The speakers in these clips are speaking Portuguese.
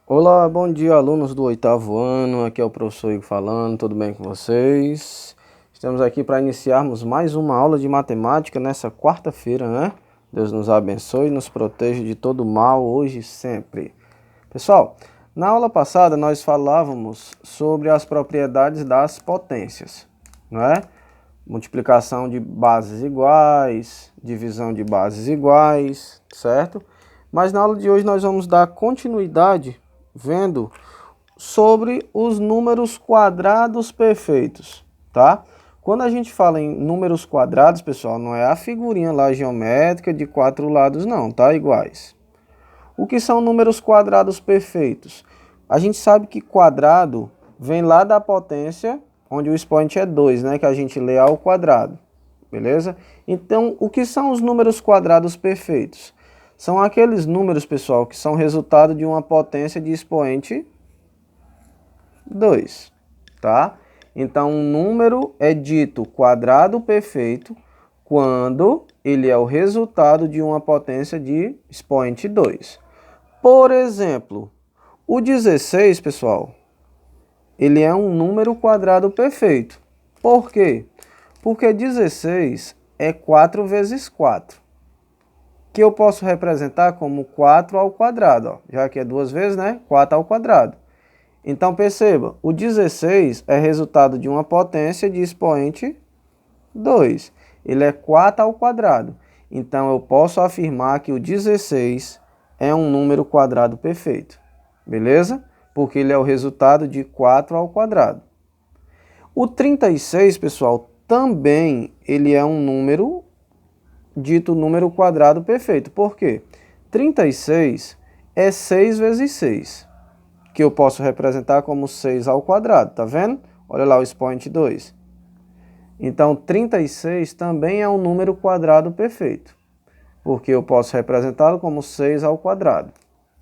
Olá, bom dia, alunos do oitavo ano. Aqui é o professor Igor falando, tudo bem com vocês? Estamos aqui para iniciarmos mais uma aula de matemática nessa quarta-feira, né? Deus nos abençoe e nos proteja de todo mal, hoje e sempre. Pessoal, na aula passada nós falávamos sobre as propriedades das potências, não é? Multiplicação de bases iguais, divisão de bases iguais, certo? Mas na aula de hoje nós vamos dar continuidade vendo sobre os números quadrados perfeitos, tá? Quando a gente fala em números quadrados, pessoal, não é a figurinha lá geométrica de 4 lados não, tá? Iguais. O que são números quadrados perfeitos? A gente sabe que quadrado vem lá da potência, onde o expoente é 2, né? Que a gente lê ao quadrado, beleza? Então, o que são os números quadrados perfeitos? São aqueles números, pessoal, que são resultado de uma potência de expoente 2, tá? Então, um número é dito quadrado perfeito quando ele é o resultado de uma potência de expoente 2. Por exemplo, o 16, pessoal, ele é um número quadrado perfeito. Por quê? Porque 16 é 4 vezes 4, que eu posso representar como 4 ao quadrado, ó, já que é duas vezes, né? 4 ao quadrado. Então, perceba, o 16 é resultado de uma potência de expoente 2. Ele é 4 ao quadrado. Então, eu posso afirmar que o 16 é um número quadrado perfeito. Beleza? Porque ele é o resultado de 4 ao quadrado. O 36, pessoal, também ele é um número dito número quadrado perfeito. Por quê? 36 é 6 vezes 6, que eu posso representar como 6 ao quadrado, tá vendo? Olha lá o expoente 2. Então, 36 também é um número quadrado perfeito, porque eu posso representá-lo como 6 ao quadrado,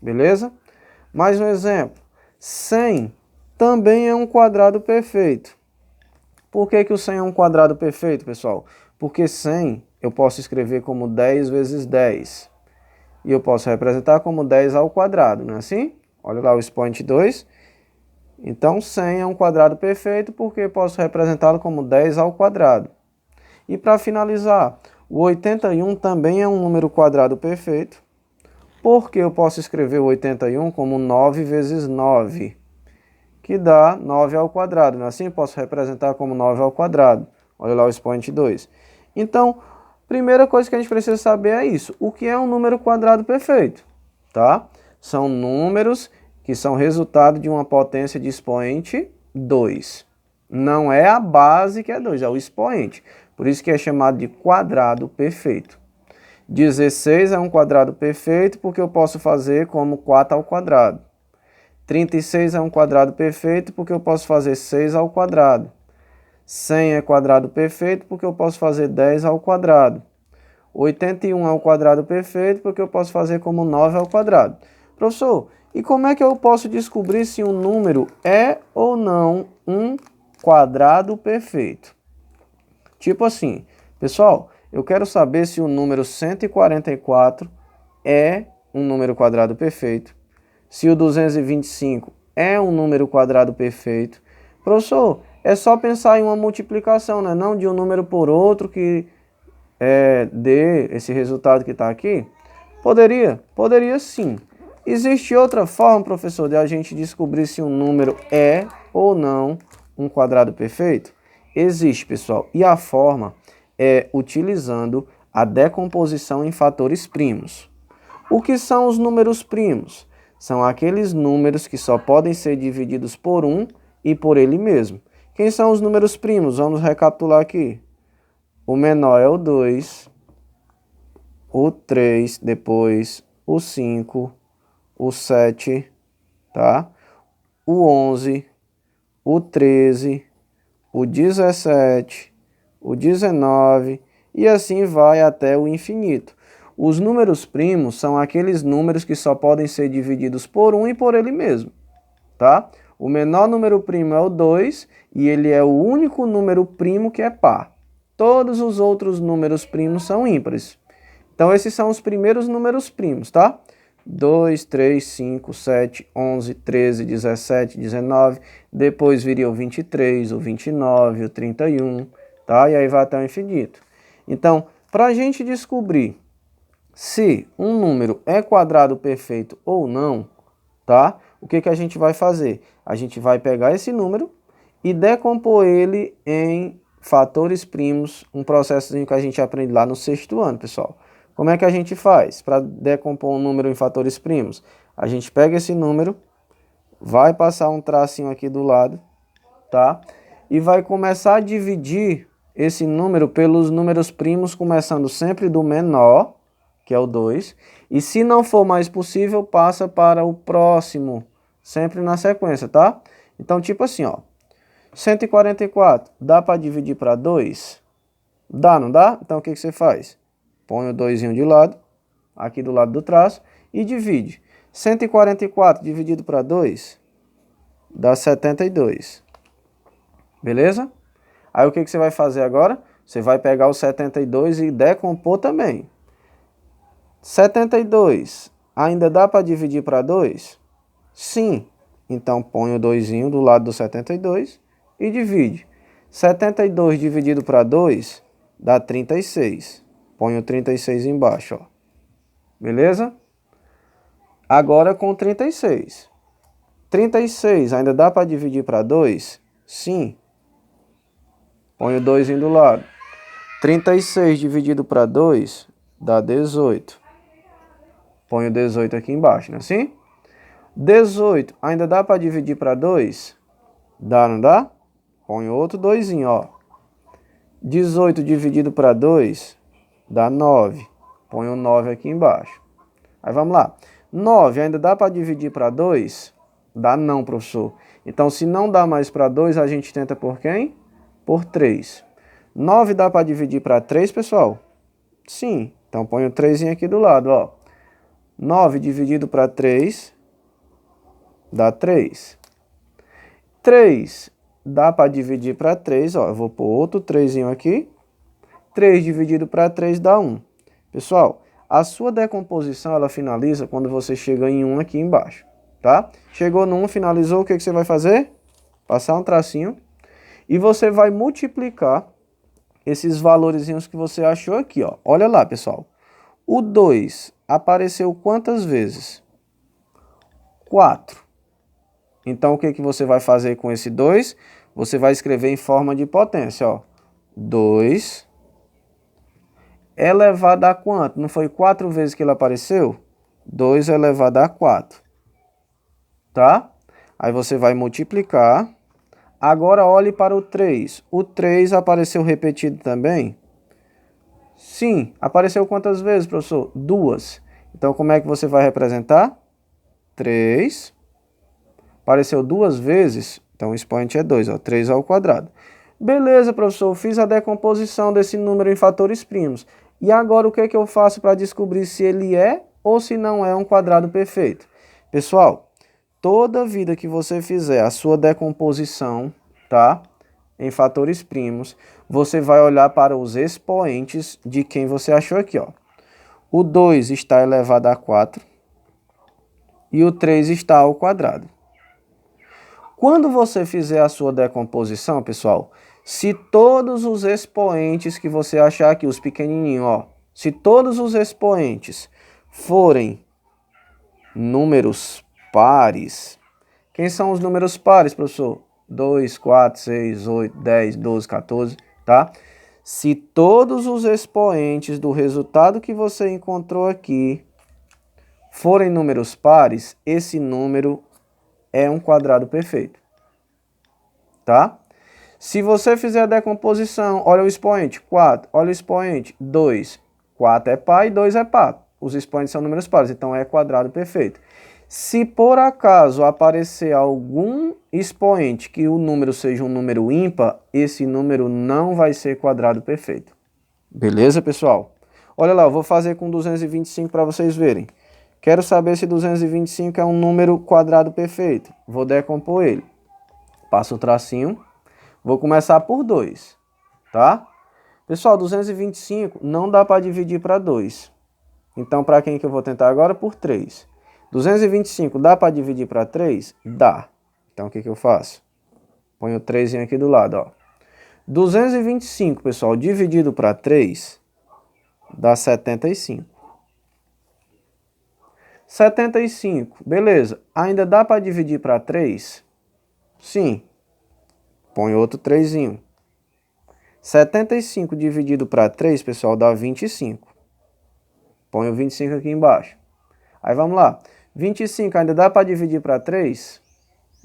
beleza? Mais um exemplo, 100 também é um quadrado perfeito. Por que que o 100 é um quadrado perfeito, pessoal? Porque 100 eu posso escrever como 10 vezes 10, e eu posso representar como 10 ao quadrado, não é assim? Olha lá o expoente 2. Então, 100 é um quadrado perfeito porque eu posso representá-lo como 10 ao quadrado. E para finalizar, o 81 também é um número quadrado perfeito, porque eu posso escrever o 81 como 9 vezes 9, que dá 9 ao quadrado. Não é assim? Posso representar como 9 ao quadrado. Olha lá o expoente 2. Então, primeira coisa que a gente precisa saber é isso. O que é um número quadrado perfeito? Tá? São números que são resultado de uma potência de expoente 2. Não é a base que é 2, é o expoente. Por isso que é chamado de quadrado perfeito. 16 é um quadrado perfeito porque eu posso fazer como 4 ao quadrado. 36 é um quadrado perfeito porque eu posso fazer 6 ao quadrado. 100 é quadrado perfeito porque eu posso fazer 10 ao quadrado. 81 é um quadrado perfeito porque eu posso fazer como 9 ao quadrado. Professor, e como é que eu posso descobrir se um número é ou não um quadrado perfeito? Tipo assim, pessoal, eu quero saber se o número 144 é um número quadrado perfeito, se o 225 é um número quadrado perfeito. Professor, é só pensar em uma multiplicação, né? Não de um número por outro que dê esse resultado que está aqui? Poderia sim. Existe outra forma, professor, de a gente descobrir se um número é ou não um quadrado perfeito? Existe, pessoal. E a forma é utilizando a decomposição em fatores primos. O que são os números primos? São aqueles números que só podem ser divididos por um e por ele mesmo. Quem são os números primos? Vamos recapitular aqui. O menor é o 2, o 3, depois o 5, o 7, tá? O 11, o 13, o 17, o 19 e assim vai até o infinito. Os números primos são aqueles números que só podem ser divididos por um e por ele mesmo, tá? O menor número primo é o 2 e ele é o único número primo que é par. Todos os outros números primos são ímpares. Então, esses são os primeiros números primos, tá? 2, 3, 5, 7, 11, 13, 17, 19, depois viria o 23, o 29, o 31, tá? E aí vai até o infinito. Então, para a gente descobrir se um número é quadrado perfeito ou não, tá? O que a gente vai fazer? A gente vai pegar esse número e decompor ele em fatores primos, um processozinho que a gente aprende lá no 6º ano, pessoal. Como é que a gente faz para decompor um número em fatores primos? A gente pega esse número, vai passar um tracinho aqui do lado, tá? E vai começar a dividir esse número pelos números primos, começando sempre do menor, que é o 2. E se não for mais possível, passa para o próximo, sempre na sequência, tá? Então, tipo assim, ó. 144, dá para dividir para 2? Dá, não dá? Então, o que você faz? Põe o 2 de lado, aqui do lado do traço, e divide. 144 dividido para 2 dá 72. Beleza? Aí o que você vai fazer agora? Você vai pegar o 72 e decompor também. 72 ainda dá para dividir para 2? Sim. Então põe o 2 do lado do 72 e divide. 72 dividido para 2 dá 36. Põe o 36 embaixo, ó. Beleza? Agora com 36. 36 ainda dá para dividir para 2? Sim. Põe o 2 do lado. 36 dividido para 2 dá 18. Põe o 18 aqui embaixo, não é assim? 18 ainda dá para dividir para 2? Dá, não dá? Põe outro 2, ó. 18 dividido para 2 dá 9. Põe o 9 aqui embaixo. Aí vamos lá. 9 ainda dá para dividir para 2? Dá não, professor. Então, se não dá mais para 2, a gente tenta por quem? Por 3. 9 dá para dividir para 3, pessoal? Sim. Então, põe o 3 aqui do lado, ó. 9 dividido para 3 dá 3. 3 dá para dividir para 3, ó. Eu vou pôr outro 3 aqui. 3 dividido para 3 dá 1. Pessoal, a sua decomposição ela finaliza quando você chega em 1 aqui embaixo, tá? Chegou no 1, finalizou, o que você vai fazer? Passar um tracinho e você vai multiplicar esses valores que você achou aqui, ó. Olha lá, pessoal. O 2 apareceu quantas vezes? 4. Então, o que você vai fazer com esse 2? Você vai escrever em forma de potência, ó. 2 elevado a quanto? Não foi 4 vezes que ele apareceu? 2 elevado a 4. Tá? Aí você vai multiplicar. Agora olhe para o 3. O 3 apareceu repetido também? Sim. Apareceu quantas vezes, professor? 2. Então, como é que você vai representar? 3. Apareceu 2 vezes, então o expoente é 2, ó, 3 ao quadrado. Beleza, professor, fiz a decomposição desse número em fatores primos. E agora o que eu faço para descobrir se ele é ou se não é um quadrado perfeito? Pessoal, toda vida que você fizer a sua decomposição, tá, em fatores primos, você vai olhar para os expoentes de quem você achou aqui, ó. O 2 está elevado a 4 e o 3 está ao quadrado. Quando você fizer a sua decomposição, pessoal, se todos os expoentes que você achar aqui, os pequenininhos, ó, se todos os expoentes forem números pares, quem são os números pares, professor? 2, 4, 6, 8, 10, 12, 14, tá? Se todos os expoentes do resultado que você encontrou aqui forem números pares, esse número é um quadrado perfeito, tá? Se você fizer a decomposição, olha o expoente, 4, olha o expoente, 2. 4 é par e 2 é par. Os expoentes são números pares, então é quadrado perfeito. Se por acaso aparecer algum expoente que o número seja um número ímpar, esse número não vai ser quadrado perfeito. Beleza, pessoal? Olha lá, eu vou fazer com 225 para vocês verem. Quero saber se 225 é um número quadrado perfeito. Vou decompor ele. Passo o tracinho. Vou começar por 2, tá? Pessoal, 225 não dá para dividir para 2. Então, para quem que eu vou tentar agora? Por 3. 225 dá para dividir para 3? Dá. Então, o que eu faço? Ponho o 3 aqui do lado, ó. 225, pessoal, dividido para 3, dá 75. 75, beleza. Ainda dá para dividir para 3? Sim. Põe outro 3. 75 dividido para 3, pessoal, dá 25. Põe o 25 aqui embaixo. Aí vamos lá. 25 ainda dá para dividir para 3?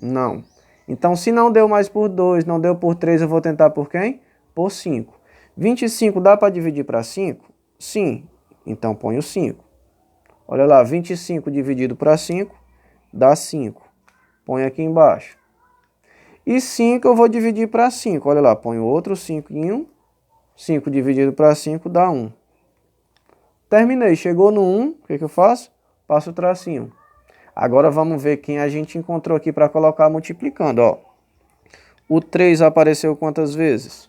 Não. Então, se não deu mais por 2, não deu por 3, eu vou tentar por quem? Por 5. 25 dá para dividir para 5? Sim. Então, põe o 5. Olha lá, 25 dividido para 5 dá 5. Põe aqui embaixo. E 5 eu vou dividir para 5. Olha lá, põe outro 5 em 1. 5 dividido para 5 dá 1. Terminei. Chegou no 1, o que eu faço? Passo o tracinho. Agora vamos ver quem a gente encontrou aqui para colocar multiplicando. Ó. O 3 apareceu quantas vezes?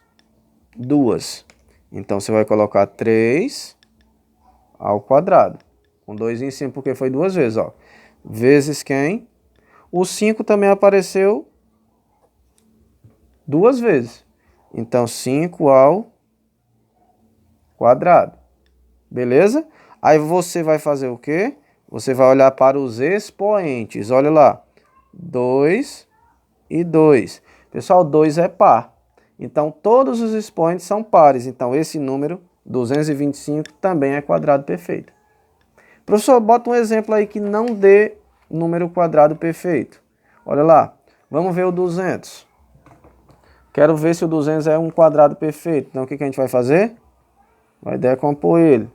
2. Então você vai colocar 3 ao quadrado. Com 2 em cima, porque foi 2 vezes. Ó. Vezes quem? O 5 também apareceu 2 vezes. Então 5 ao quadrado. Beleza? Aí você vai fazer o quê? Você vai olhar para os expoentes. Olha lá. 2 e 2. Pessoal, 2 é par. Então, todos os expoentes são pares. Então, esse número, 225, também é quadrado perfeito. Professor, bota um exemplo aí que não dê número quadrado perfeito. Olha lá. Vamos ver o 200. Quero ver se o 200 é um quadrado perfeito. Então, o que a gente vai fazer? Vai decompor ele.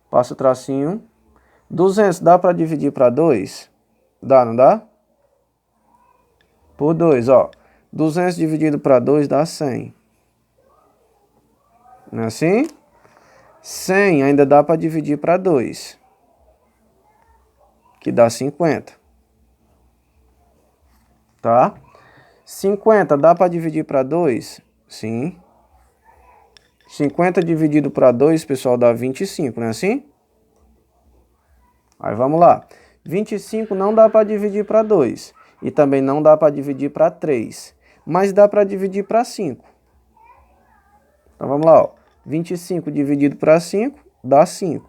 Passa o tracinho. 200 dá para dividir para 2? Dá, não dá? Por 2, ó. 200 dividido para 2 dá 100. Não é assim? 100 ainda dá para dividir para 2. Que dá 50. Tá? 50 dá para dividir para 2? Sim. 50 dividido para 2, pessoal, dá 25, não é assim? Aí vamos lá. 25 não dá para dividir para 2. E também não dá para dividir para 3. Mas dá para dividir para 5. Então vamos lá. Ó. 25 dividido para 5 dá 5.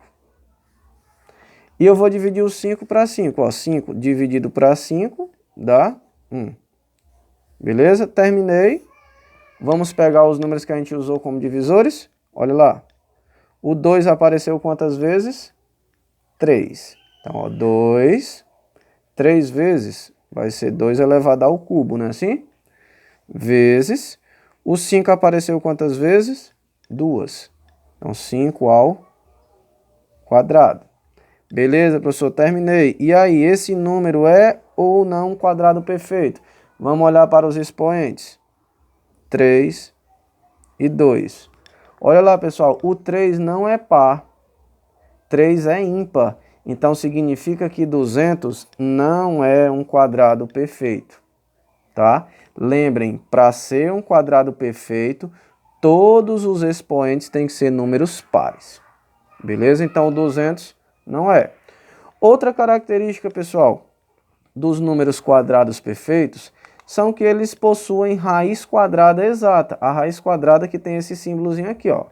E eu vou dividir o 5 para 5. Ó. 5 dividido para 5 dá 1. Beleza? Terminei. Vamos pegar os números que a gente usou como divisores. Olha lá. O 2 apareceu quantas vezes? 3. Então, ó, 2, 3 vezes vai ser 2 elevado ao cubo, não é assim? Vezes, o 5 apareceu quantas vezes? 2. Então, 5 ao quadrado. Beleza, professor? Terminei. E aí, esse número é ou não um quadrado perfeito? Vamos olhar para os expoentes. 3 e 2. Olha lá, pessoal, o 3 não é par. 3 é ímpar. Então, significa que 200 não é um quadrado perfeito. Tá? Lembrem, para ser um quadrado perfeito, todos os expoentes têm que ser números pares. Beleza? Então, o 200 não é. Outra característica, pessoal, dos números quadrados perfeitos são que eles possuem raiz quadrada exata. A raiz quadrada que tem esse símbolozinho aqui, ó.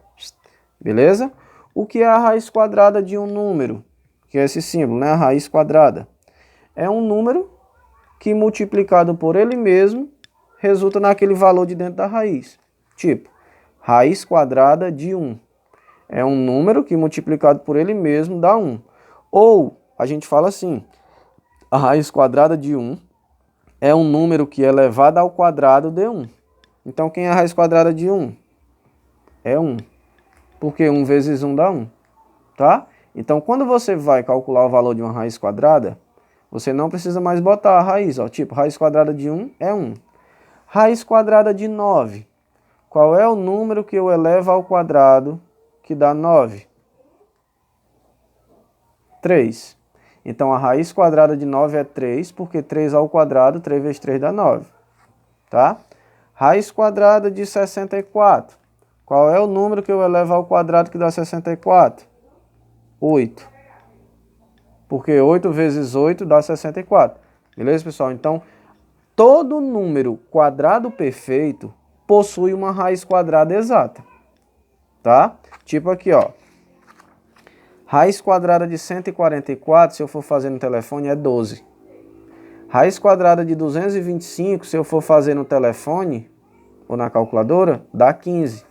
Beleza? O que é a raiz quadrada de um número? Que é esse símbolo, né? A raiz quadrada. É um número que multiplicado por ele mesmo resulta naquele valor de dentro da raiz. Tipo, raiz quadrada de 1. É um número que multiplicado por ele mesmo dá 1. Ou, a gente fala assim, a raiz quadrada de 1 é um número que elevado ao quadrado de 1. Então, quem é a raiz quadrada de 1? É 1. Porque 1 vezes 1 dá 1. Tá? Então, quando você vai calcular o valor de uma raiz quadrada, você não precisa mais botar a raiz. Ó. Tipo, raiz quadrada de 1 é 1. Raiz quadrada de 9. Qual é o número que eu elevo ao quadrado que dá 9? 3. Então, a raiz quadrada de 9 é 3, porque 3 ao quadrado, 3 vezes 3 dá 9. Tá? Raiz quadrada de 64. Qual é o número que eu elevo ao quadrado que dá 64? 8. porque 8 vezes 8 dá 64. Beleza, pessoal? Então, todo número quadrado perfeito possui uma raiz quadrada exata. Tá? Tipo aqui, ó. Raiz quadrada de 144, se eu for fazer no telefone, é 12. Raiz quadrada de 225, se eu for fazer no telefone ou na calculadora, dá 15.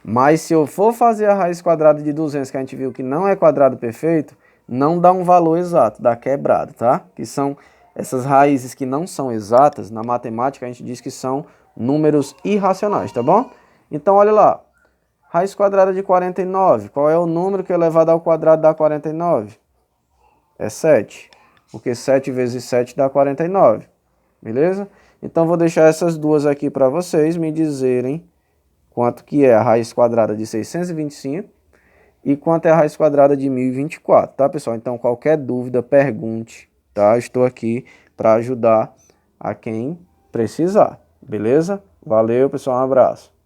Mas se eu for fazer a raiz quadrada de 200, que a gente viu que não é quadrado perfeito, não dá um valor exato, dá quebrado, tá? Que são essas raízes que não são exatas, na matemática a gente diz que são números irracionais, tá bom? Então olha lá, raiz quadrada de 49, qual é o número que elevado ao quadrado dá 49? É 7, porque 7 vezes 7 dá 49, beleza? Então vou deixar essas duas aqui para vocês me dizerem quanto que é a raiz quadrada de 625 e quanto é a raiz quadrada de 1024, tá, pessoal? Então, qualquer dúvida, pergunte, tá? Estou aqui para ajudar a quem precisar, beleza? Valeu, pessoal, um abraço.